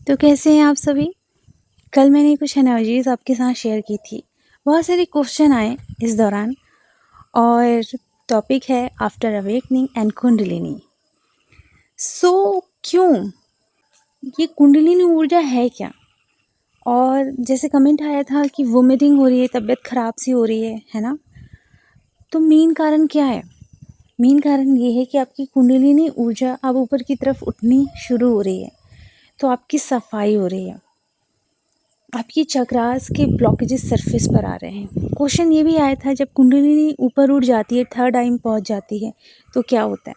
तो कैसे हैं आप सभी? कल मैंने कुछ एनर्जीज़ आपके साथ शेयर की थी। बहुत सारे क्वेश्चन आए इस दौरान और टॉपिक है आफ्टर अवेकनिंग एंड कुंडलिनी। क्यों ये कुंडलिनी ऊर्जा है क्या? और जैसे कमेंट आया था कि वोमिटिंग हो रही है, तबीयत ख़राब सी हो रही है ना? तो मेन कारण क्या है? मेन कारण ये है कि आपकी कुंडलिनी ऊर्जा अब ऊपर की तरफ उठनी शुरू हो रही है, तो आपकी सफाई हो रही है। आपकी चक्रास के ब्लॉकेजेस सरफेस पर आ रहे हैं। क्वेश्चन ये भी आया था, जब कुंडलिनी ऊपर उठ जाती है, थर्ड आई में पहुंच जाती है, तो क्या होता है?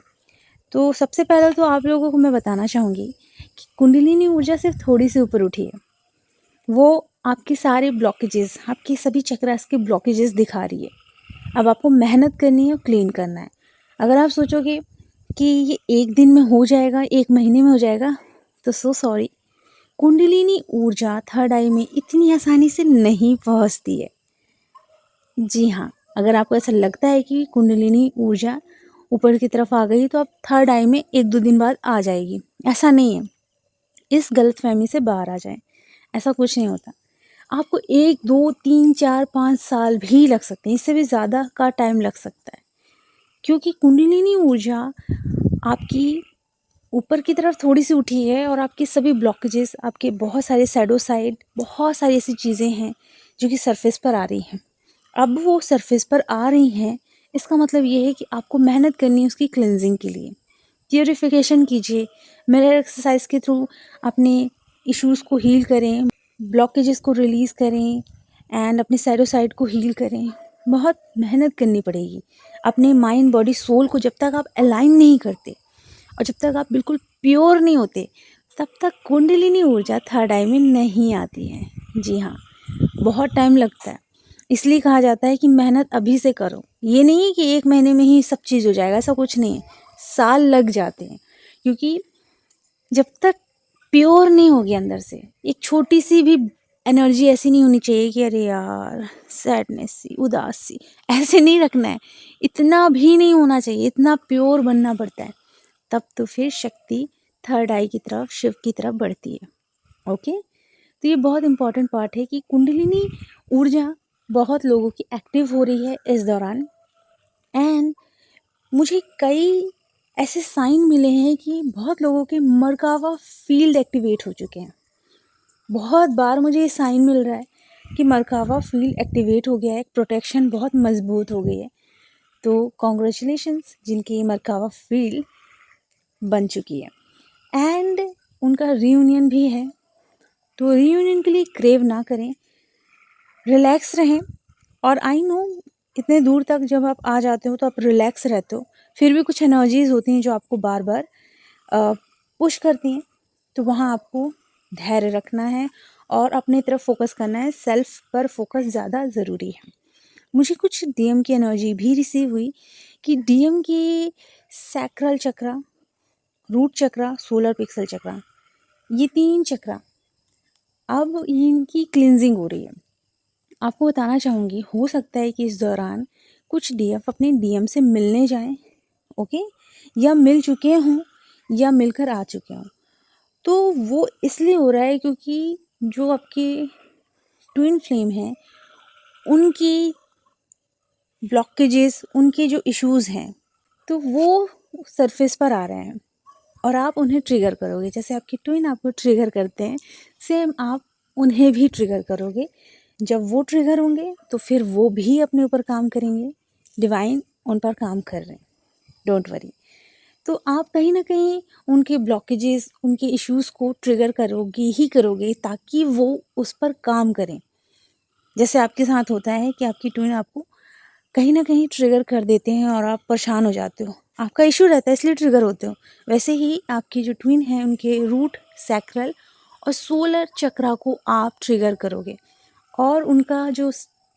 तो सबसे पहले तो आप लोगों को मैं बताना चाहूँगी कि कुंडलिनी ऊर्जा सिर्फ थोड़ी सी ऊपर उठी है। वो आपके सारे ब्लॉकेजेस, आपके सभी चक्रास के ब्लॉकेजेस दिखा रही है। अब आपको मेहनत करनी है और क्लीन करना है। अगर आप सोचोगे कि ये एक दिन में हो जाएगा, एक महीने में हो जाएगा, तो सॉरी, कुंडलिनी ऊर्जा थर्ड आई में इतनी आसानी से नहीं पहुंचती है। जी हाँ, अगर आपको ऐसा लगता है कि कुंडलिनी ऊर्जा ऊपर की तरफ आ गई तो आप थर्ड आई में एक दो दिन बाद आ जाएगी, ऐसा नहीं है। इस गलतफहमी से बाहर आ जाएं। ऐसा कुछ नहीं होता। आपको 1 2 3 4 5 साल भी लग सकते हैं, इससे भी ज़्यादा का टाइम लग सकता है, क्योंकि कुंडलिनी ऊर्जा आपकी ऊपर की तरफ थोड़ी सी उठी है और आपके सभी ब्लॉकेजेस, आपके बहुत सारे शैडो साइड, बहुत सारी ऐसी चीज़ें हैं जो कि सरफेस पर आ रही हैं। अब वो सरफेस पर आ रही हैं, इसका मतलब ये है कि आपको मेहनत करनी है उसकी क्लिनजिंग के लिए। प्यूरिफिकेशन कीजिए, मिरर एक्सरसाइज के थ्रू अपने इश्यूज़ को हील करें, ब्लॉकेजेस को रिलीज़ करें एंड अपने शैडो साइड को हील करें। बहुत मेहनत करनी पड़ेगी। अपने माइंड बॉडी सोल को जब तक आप अलाइन नहीं करते और जब तक आप बिल्कुल प्योर नहीं होते, तब तक कुंडलिनी ऊर्जा थर्ड आई में नहीं आती है। जी हाँ, बहुत टाइम लगता है। इसलिए कहा जाता है कि मेहनत अभी से करो। ये नहीं है कि एक महीने में ही सब चीज़ हो जाएगा, ऐसा कुछ नहीं है। साल लग जाते हैं, क्योंकि जब तक प्योर नहीं होगी अंदर से, एक छोटी सी भी एनर्जी ऐसी नहीं होनी चाहिए कि अरे यार सैडनेस सी, उदास सी, ऐसे नहीं रखना है। इतना भी नहीं होना चाहिए, इतना प्योर बनना पड़ता है। तब तो फिर शक्ति थर्ड आई की तरफ, शिव की तरफ बढ़ती है। ओके, तो ये बहुत इंपॉर्टेंट पार्ट है कि कुंडलिनी ऊर्जा बहुत लोगों की एक्टिव हो रही है इस दौरान। एंड मुझे कई ऐसे साइन मिले हैं कि बहुत लोगों के मरकावा फील्ड एक्टिवेट हो चुके हैं। बहुत बार मुझे ये साइन मिल रहा है कि मरकावा फील्ड एक्टिवेट हो गया है, प्रोटेक्शन बहुत मजबूत हो गई है। तो कॉन्ग्रेचुलेशंस जिनकी मरकावा फील्ड बन चुकी है। एंड उनका रीयूनियन भी है, तो रीयूनियन के लिए क्रेव ना करें, रिलैक्स रहें। और आई नो इतने दूर तक जब आप आ जाते हो तो आप रिलैक्स रहते हो, फिर भी कुछ एनर्जीज होती हैं जो आपको बार बार पुश करती हैं। तो वहाँ आपको धैर्य रखना है और अपनी तरफ फोकस करना है। सेल्फ पर फोकस ज़्यादा ज़रूरी है। मुझे कुछ डीएम की एनर्जी भी रिसीव हुई कि डीएम की सैक्रल चक्रा, रूट चक्रा, सोलर पिक्सल चक्रा, ये 3 चक्रा अब इनकी क्लिनजिंग हो रही है। आपको बताना चाहूँगी, हो सकता है कि इस दौरान कुछ डीएफ अपने डीएम से मिलने जाएं, ओके, या मिल चुके हों या मिलकर आ चुके हों। तो वो इसलिए हो रहा है क्योंकि जो आपके ट्विन फ्लेम हैं, उनकी ब्लॉकेजेस, उनके जो इश्यूज़ हैं, तो वो सरफेस पर आ रहे हैं और आप उन्हें ट्रिगर करोगे। जैसे आपके ट्विन आपको ट्रिगर करते हैं, सेम आप उन्हें भी ट्रिगर करोगे। जब वो ट्रिगर होंगे तो फिर वो भी अपने ऊपर काम करेंगे। डिवाइन उन पर काम कर रहे हैं, डोंट वरी। तो आप कहीं ना कहीं उनके ब्लॉकेजेस, उनके इश्यूज़ को ट्रिगर करोगे ही करोगे, ताकि वो उस पर काम करें। जैसे आपके साथ होता है कि आपकी ट्विन आपको कहीं ना कहीं ट्रिगर कर देते हैं और आप परेशान हो जाते हो, आपका इशू रहता है इसलिए ट्रिगर होते हो। वैसे ही आपकी जो ट्विन है, उनके रूट, सैक्रल और सोलर चक्रा को आप ट्रिगर करोगे और उनका जो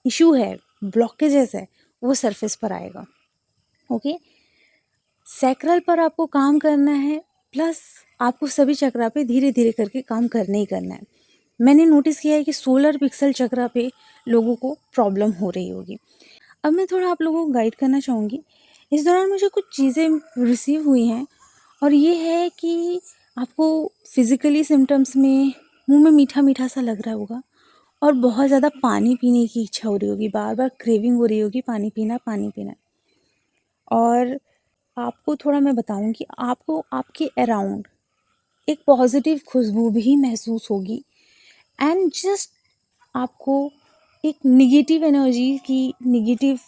इशू है, ब्लॉकेजेस है, वो सरफेस पर आएगा। ओके, सैक्रल पर आपको काम करना है, प्लस आपको सभी चक्रा पे धीरे धीरे करके काम करना ही करना है। मैंने नोटिस किया है कि सोलर पिक्सल चक्रा पे लोगों को प्रॉब्लम हो रही होगी। अब मैं थोड़ा आप लोगों को गाइड करना चाहूँगी। इस दौरान मुझे कुछ चीज़ें रिसीव हुई हैं और ये है कि आपको फिज़िकली सिम्टम्स में मुँह में मीठा-मीठा सा लग रहा होगा और बहुत ज़्यादा पानी पीने की इच्छा हो रही होगी, बार-बार क्रेविंग हो रही होगी, पानी पीना है, पानी पीना है। और आपको थोड़ा मैं बताऊँ कि आपको आपके अराउंड एक पॉज़िटिव खुशबू भी महसूस होगी एंड जस्ट आपको एक नेगेटिव एनर्जी की नेगेटिव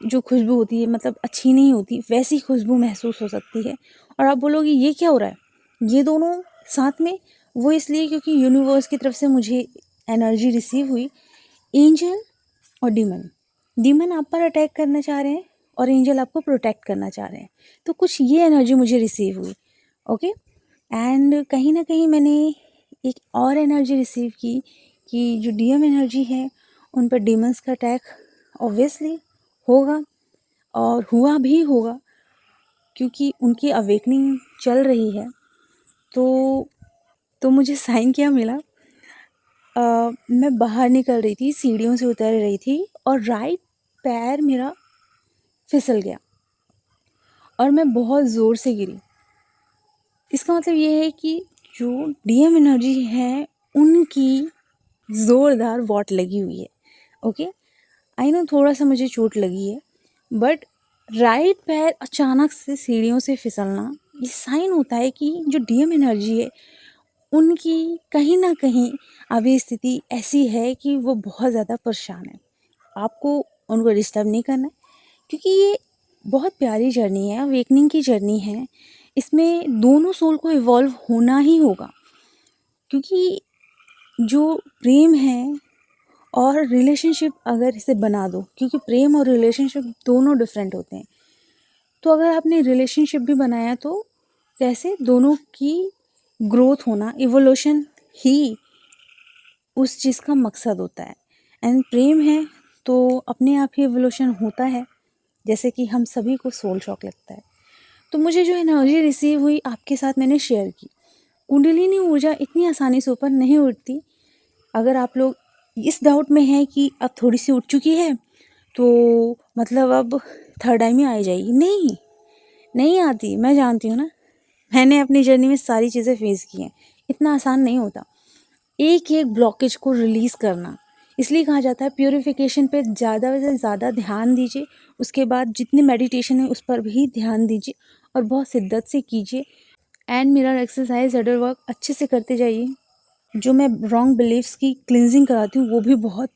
जो खुशबू होती है, मतलब अच्छी नहीं होती, वैसी खुशबू महसूस हो सकती है। और आप बोलोगे ये क्या हो रहा है? ये दोनों साथ में? वो इसलिए क्योंकि यूनिवर्स की तरफ से मुझे एनर्जी रिसीव हुई, एंजल और डीमन। डीमन आप पर अटैक करना चाह रहे हैं और एंजल आपको प्रोटेक्ट करना चाह रहे हैं। तो कुछ ये एनर्जी मुझे रिसीव हुई, ओके। एंड कहीं ना कहीं मैंने एक और एनर्जी रिसीव की कि जो डीएम एनर्जी है उन पर डीमंस का अटैक ऑब्वियसली होगा और हुआ भी होगा, क्योंकि उनकी अवेकनिंग चल रही है। तो मुझे साइन क्या मिला? मैं बाहर निकल रही थी, सीढ़ियों से उतर रही थी और राइट पैर मेरा फिसल गया और मैं बहुत ज़ोर से गिरी। इसका मतलब ये है कि जो डीएम एनर्जी है उनकी ज़ोरदार वॉट लगी हुई है, ओके। आई नो थोड़ा सा मुझे चोट लगी है, बट राइट पैर अचानक से सीढ़ियों से फिसलना ये साइन होता है कि जो डीएम एनर्जी है उनकी कहीं ना कहीं अभी स्थिति ऐसी है कि वो बहुत ज़्यादा परेशान है। आपको उनको डिस्टर्ब नहीं करना है, क्योंकि ये बहुत प्यारी जर्नी है, अवेकनिंग की जर्नी है। इसमें दोनों सोल को इवॉल्व होना ही होगा, क्योंकि जो प्रेम है और रिलेशनशिप अगर इसे बना दो, क्योंकि प्रेम और रिलेशनशिप दोनों डिफरेंट होते हैं, तो अगर आपने रिलेशनशिप भी बनाया तो कैसे दोनों की ग्रोथ होना, इवोल्यूशन ही उस चीज़ का मकसद होता है। एंड प्रेम है तो अपने आप ही इवोल्यूशन होता है, जैसे कि हम सभी को सोल शॉक लगता है। तो मुझे जो एनर्जी रिसीव हुई आपके साथ मैंने शेयर की। कुंडलिनी ऊर्जा इतनी आसानी से ऊपर नहीं उठती। अगर आप लोग इस डाउट में हैं कि अब थोड़ी सी उठ चुकी है तो मतलब अब थर्ड आई में आ जाएगी, नहीं आती। मैं जानती हूँ ना, मैंने अपनी जर्नी में सारी चीज़ें फेस की हैं। इतना आसान नहीं होता एक एक ब्लॉकेज को रिलीज़ करना। इसलिए कहा जाता है प्योरिफिकेशन पे ज़्यादा से ज़्यादा ध्यान दीजिए, उसके बाद जितनी मेडिटेशन है उस पर भी ध्यान दीजिए और बहुत शिद्दत से कीजिए। And mirror exercise, order work अच्छे से करते जाइए। जो मैं रॉन्ग बिलीव्स की क्लिनजिंग कराती हूँ वो भी बहुत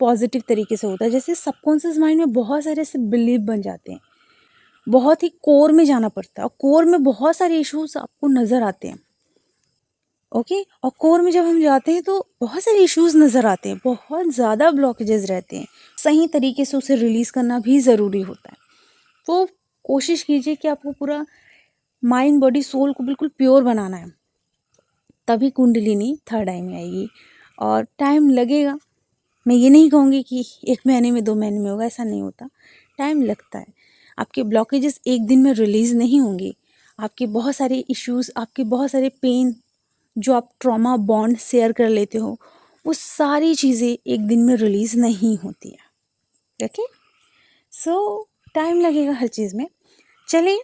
पॉजिटिव तरीके से होता है। जैसे सबकॉन्शियस माइंड में बहुत सारे ऐसे बिलीव बन जाते हैं, बहुत ही कोर में जाना पड़ता है और कोर में बहुत सारे इश्यूज आपको नज़र आते हैं, ओके। और कोर में जब हम जाते हैं तो बहुत सारे इश्यूज नज़र आते हैं, बहुत ज़्यादा ब्लॉकेजेस रहते हैं। सही तरीके से उसे रिलीज़ करना भी ज़रूरी होता है। तो कोशिश कीजिए कि आपको पूरा माइंड बॉडी सोल को बिल्कुल प्योर बनाना है, तभी कुंडलिनी थर्ड आई में आएगी। और टाइम लगेगा, मैं ये नहीं कहूँगी कि 1 महीने में 2 महीने में होगा, ऐसा नहीं होता, टाइम लगता है। आपके ब्लॉकेजेस एक दिन में रिलीज़ नहीं होंगे। आपके बहुत सारे इश्यूज़, आपके बहुत सारे पेन जो आप ट्रॉमा बॉन्ड शेयर कर लेते हो, वो सारी चीज़ें एक दिन में रिलीज़ नहीं होती है, ओके। सो टाइम लगेगा हर चीज़ में। चलिए,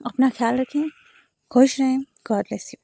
अपना ख्याल रखें, खुश रहें, गॉड ब्लेस यू।